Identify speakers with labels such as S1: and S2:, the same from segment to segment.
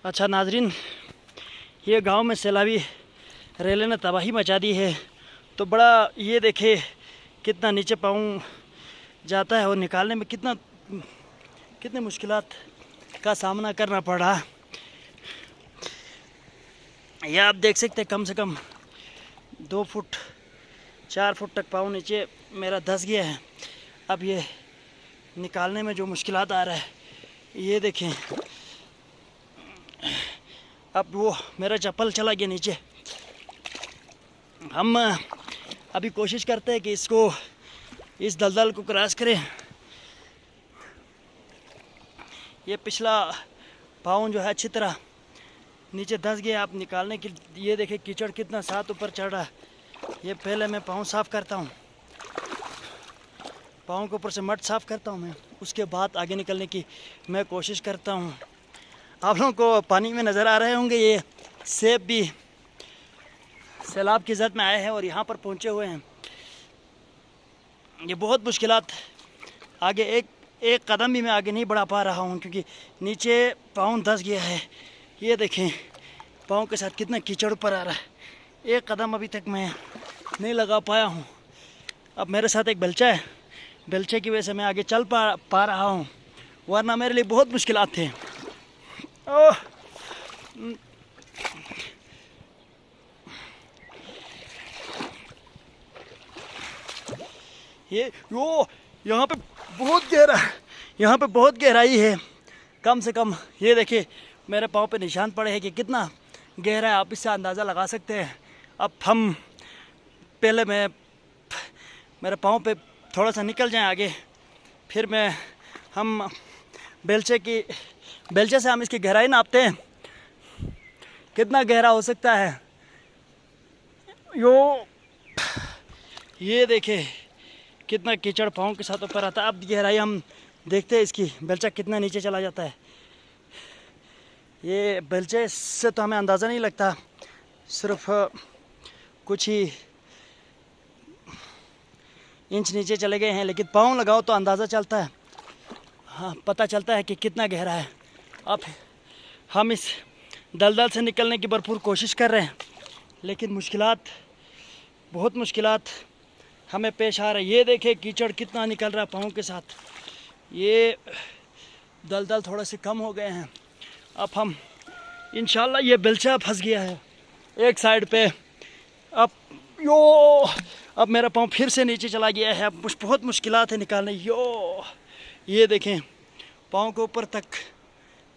S1: अच्छा नाजरीन, ये गांव में सैलाबी रेले ने तबाही मचा दी है। तो बड़ा ये देखे कितना नीचे पाँव जाता है और निकालने में कितने मुश्किलात का सामना करना पड़ रहा है। यह आप देख सकते हैं, कम से कम 2 फुट 4 फुट तक पाँव नीचे मेरा धंस गया है। अब ये निकालने में जो मुश्किलात आ रहा है, ये देखें। अब वो मेरा चप्पल चला गया नीचे। हम अभी कोशिश करते हैं कि इस दलदल को क्रॉस करें। ये पिछला पाँव जो है अच्छी तरह नीचे धंस गया। आप निकालने के ये देखें कीचड़ कितना साथ ऊपर चढ़ रहा है। ये पहले मैं पाँव साफ़ करता हूँ, पाँव के ऊपर से मड साफ़ करता हूँ मैं, उसके बाद आगे निकलने की मैं कोशिश करता हूँ। आप लोगों को पानी में नज़र आ रहे होंगे, ये सेब भी सैलाब की ज़द में आए हैं और यहाँ पर पहुँचे हुए हैं। ये बहुत मुश्किलात आगे, एक कदम भी मैं आगे नहीं बढ़ा पा रहा हूँ क्योंकि नीचे पाँव धंस गया है। ये देखें पाँव के साथ कितना कीचड़ ऊपर आ रहा है। एक कदम अभी तक मैं नहीं लगा पाया हूँ। अब मेरे साथ एक बेलचा है, बेलचे की वजह से मैं आगे चल पा रहा हूँ, वरना मेरे लिए बहुत मुश्किलात थे। ओह यहाँ पे बहुत गहराई है। कम से कम ये देखिए मेरे पाँव पे निशान पड़े हैं कि कितना गहरा है। आप इससे अंदाज़ा लगा सकते हैं। अब हम पहले मेरे पाँव पे थोड़ा सा निकल जाएं आगे, फिर हम बेलचे से हम इसकी गहराई नापते हैं, कितना गहरा हो सकता है। ये देखे कितना कीचड़ पाँव के साथ ऊपर आता है। अब गहराई हम देखते हैं इसकी, बेलचा कितना नीचे चला जाता है। ये बेलचे से तो हमें अंदाज़ा नहीं लगता, सिर्फ कुछ ही इंच नीचे चले गए हैं, लेकिन पाँव लगाओ तो अंदाज़ा चलता है। हाँ, पता चलता है कि कितना गहरा है। अब हम इस दलदल से निकलने की भरपूर कोशिश कर रहे हैं, लेकिन बहुत मुश्किलात हमें पेश आ रहा है। ये देखें कीचड़ कितना निकल रहा है पाँव के साथ। ये दलदल थोड़े से कम हो गए हैं। अब हम इंशाल्लाह, ये बेलचा फंस गया है एक साइड पे। अब मेरा पाँव फिर से नीचे चला गया है। अब बहुत मुश्किलात है निकालने। ये देखें पाँव के ऊपर तक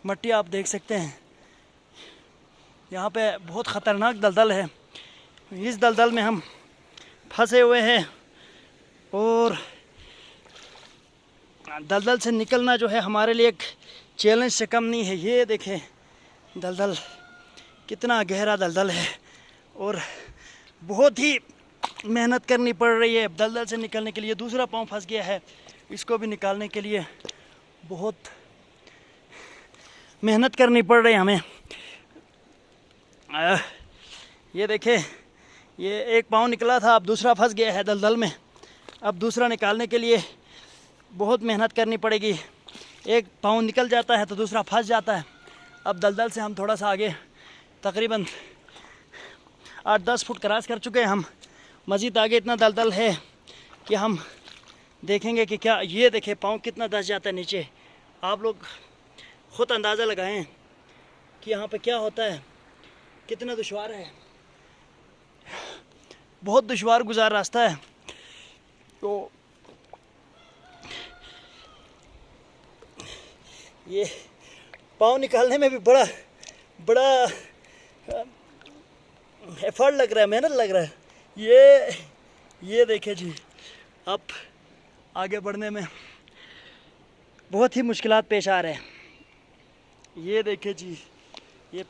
S1: मट्टी आप देख सकते हैं। यहाँ पे बहुत ख़तरनाक दलदल है। इस दलदल में हम फंसे हुए हैं और दलदल से निकलना जो है हमारे लिए एक चैलेंज से कम नहीं है। ये देखें दलदल कितना गहरा दलदल है और बहुत ही मेहनत करनी पड़ रही है दलदल से निकलने के लिए। दूसरा पाँव फंस गया है, इसको भी निकालने के लिए बहुत मेहनत करनी पड़ रही है हमें। ये देखें, ये एक पाँव निकला था, अब दूसरा फंस गया है दलदल में। अब दूसरा निकालने के लिए बहुत मेहनत करनी पड़ेगी। एक पाँव निकल जाता है तो दूसरा फंस जाता है। अब दलदल से हम थोड़ा सा आगे, तकरीबन 8-10 फुट क्रॉस कर चुके हैं हम। मज़ीद आगे इतना दलदल है कि हम देखेंगे कि क्या। ये देखें पाँव कितना धंस जाता है नीचे। आप लोग ख़ुद अंदाज़ा लगाएं कि यहाँ पे क्या होता है, कितना दुश्वार है। बहुत दुश्वार गुजार रास्ता है। तो ये पाँव निकालने में भी बड़ा एफर्ट लग रहा है, मेहनत लग रहा है। ये देखें जी, अब आगे बढ़ने में बहुत ही मुश्किलात पेश आ रहे हैं। ये देखें जी, ये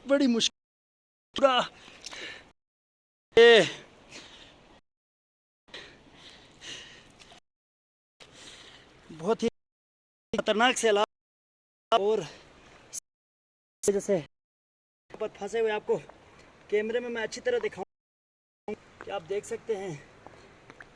S1: बड़ी मुश्किल। बहुत ही खतरनाक सैलाब और जैसे पर फंसे हुए। आपको कैमरे में मैं अच्छी तरह दिखाऊं कि आप देख सकते हैं